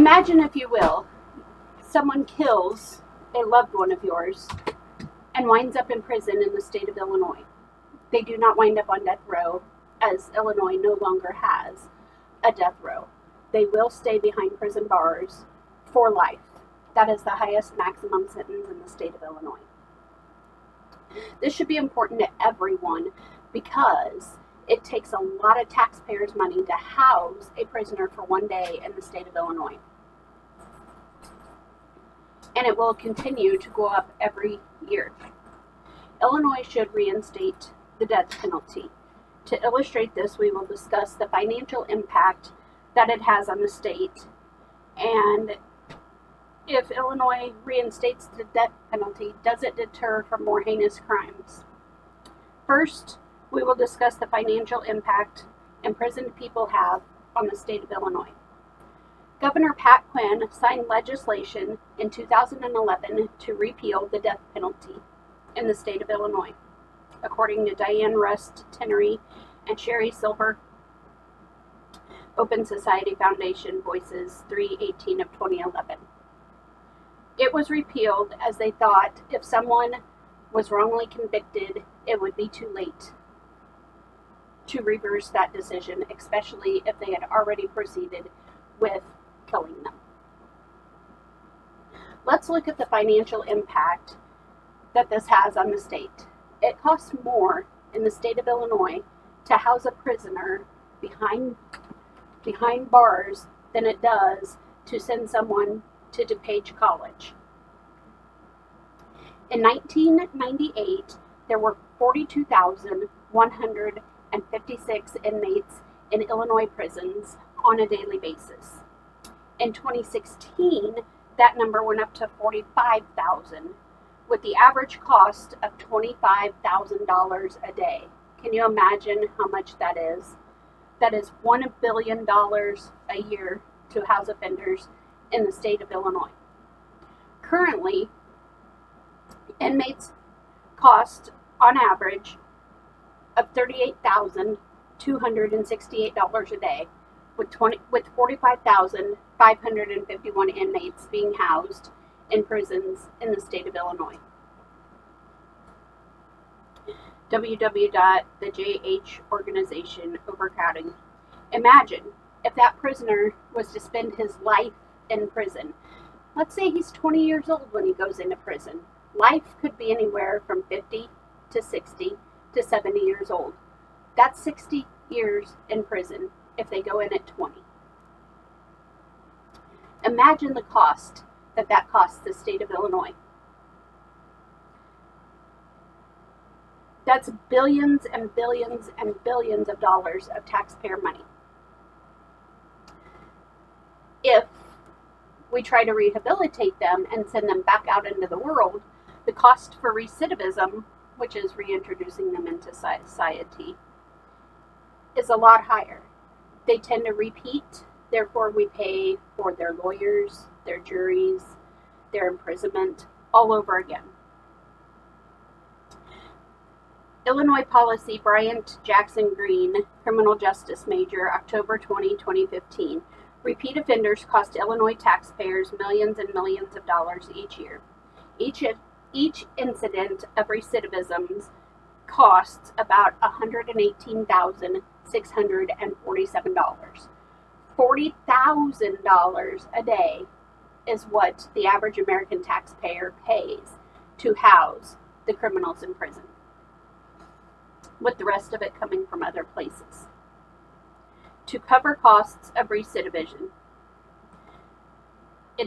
Imagine, if you will, someone kills a loved one of yours and winds up in prison in the state of Illinois. They do not wind up on death row, as Illinois no longer has a death row. They will stay behind prison bars for life. That is the highest maximum sentence in the state of Illinois. This should be important to everyone because it takes a lot of taxpayers' money to house a prisoner for one day in the state of Illinois. And it will continue to go up every year. Illinois should reinstate the death penalty. To illustrate this, we will discuss the financial impact that it has on the state, and if Illinois reinstates the death penalty, does it deter from more heinous crimes? First, we will discuss the financial impact imprisoned people have on the state of Illinois. Governor Pat Quinn signed legislation in 2011 to repeal the death penalty in the state of Illinois, according to Diane Rust Tinnery and Sherry Silver, Open Society Foundation, Voices 3/18 of 2011. It was repealed as they thought if someone was wrongly convicted, it would be too late to reverse that decision, especially if they had already proceeded with killing them. Let's look at the financial impact that this has on the state. It costs more in the state of Illinois to house a prisoner behind bars than it does to send someone to DuPage College. In 1998, there were 42,156 inmates in Illinois prisons on a daily basis. In 2016, that number went up to 45,000, with the average cost of $25,000 a day. Can you imagine how much that is? That is $1 billion a year to house offenders in the state of Illinois. Currently, inmates cost on average of $38,268 a day, with 45,551 inmates being housed in prisons in the state of Illinois. www.thejh organization overcrowding. Imagine if that prisoner was to spend his life in prison. Let's say he's 20 years old when he goes into prison. Life could be anywhere from 50 to 60 to 70 years old. That's 60 years in prison if they go in at 20. Imagine the cost that costs the state of Illinois. That's billions and billions and billions of dollars of taxpayer money. If we try to rehabilitate them and send them back out into the world, the cost for recidivism, which is reintroducing them into society, is a lot higher. They tend to repeat, therefore we pay for their lawyers, their juries, their imprisonment, all over again. Illinois Policy Bryant Jackson Green, criminal justice major, October 20, 2015. Repeat offenders cost Illinois taxpayers millions and millions of dollars each year. Each incident of recidivism costs about $118,647. $40,000 a day is what the average American taxpayer pays to house the criminals in prison, with the rest of it coming from other places. To cover costs of recidivism,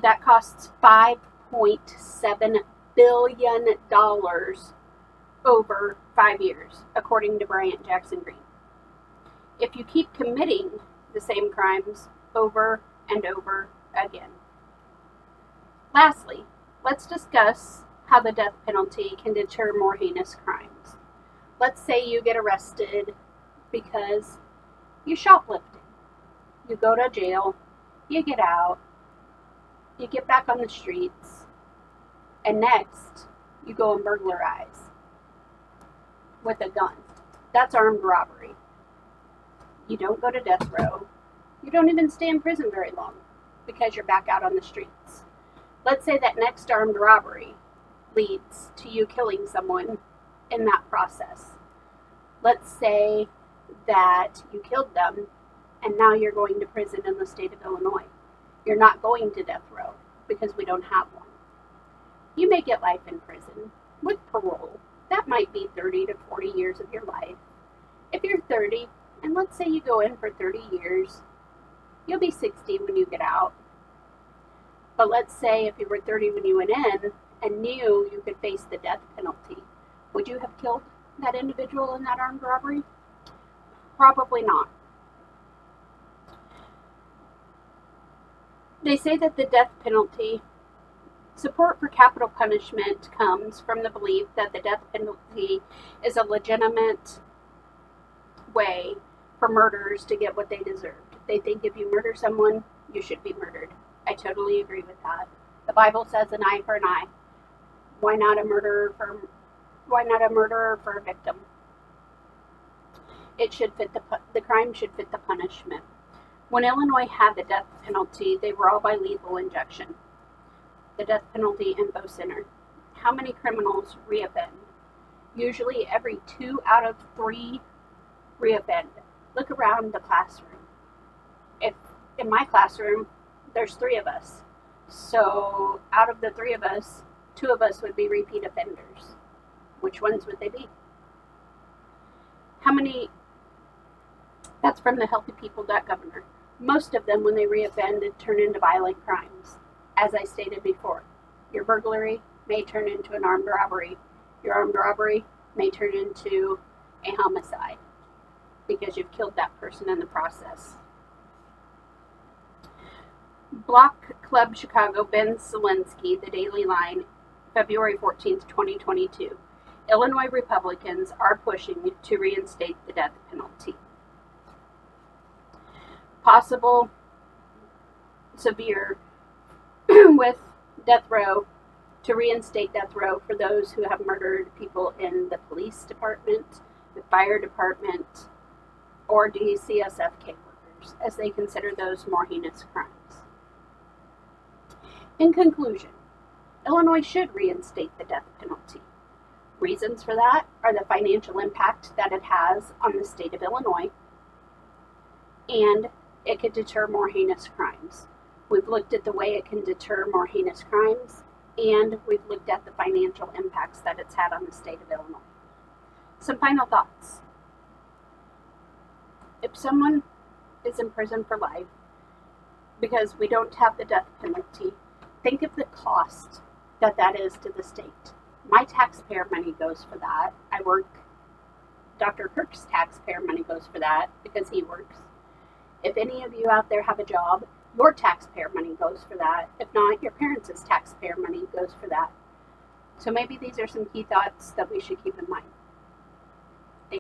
that costs $5.7 billion over 5 years, according to Bryant Jackson Green. If you keep committing the same crimes over and over again. Lastly, let's discuss how the death penalty can deter more heinous crimes. Let's say you get arrested because you shoplifted. You go to jail, you get out, you get back on the streets, and next you go and burglarize with a gun. That's armed robbery. You don't go to death row. You don't even stay in prison very long. because you're back out on the streets. Let's say that next armed robbery leads to you killing someone in that process. Let's say that you killed them and now you're going to prison in the state of Illinois. You're not going to death row because we don't have one. You may get life in prison with parole. That might be 30 to 40 years of your life. If you're 30, and let's say you go in for 30 years, you'll be 60 when you get out. But let's say if you were 30 when you went in and knew you could face the death penalty, would you have killed that individual in that armed robbery? Probably not. They say that the death penalty, support for capital punishment comes from the belief that the death penalty is a legitimate way for murderers to get what they deserved. They think if you murder someone, you should be murdered. I totally agree with that. The Bible says an eye for an eye. Why not a murderer for a victim? It should fit the crime should fit the punishment. When Illinois had the death penalty, they were all by lethal injection. The death penalty in Bow Center. How many criminals reoffend? Usually every 2 out of 3 reoffend. Look around the classroom. If in my classroom, there's 3 of us. So out of the 3 of us, 2 of us would be repeat offenders. Which ones would they be? How many? That's from the healthypeople.governor. Most of them, when they reoffend, turn into violent crimes. As I stated before, your burglary may turn into an armed robbery. Your armed robbery may turn into a homicide because you've killed that person in the process. Block Club Chicago, Ben Selinsky, The Daily Line, February 14th, 2022. Illinois Republicans are pushing to reinstate the death penalty. Possible severe with death row, to reinstate death row for those who have murdered people in the police department, the fire department, or DCSFK workers, as they consider those more heinous crimes. In conclusion, Illinois should reinstate the death penalty. Reasons for that are the financial impact that it has on the state of Illinois, and it could deter more heinous crimes. We've looked at the way it can deter more heinous crimes, and we've looked at the financial impacts that it's had on the state of Illinois. Some final thoughts. If someone is in prison for life because we don't have the death penalty, think of the cost that is to the state. My taxpayer money goes for that. I work. Dr. Kirk's taxpayer money goes for that because he works. If any of you out there have a job, your taxpayer money goes for that. If not, your parents' taxpayer money goes for that. So maybe these are some key thoughts that we should keep in mind.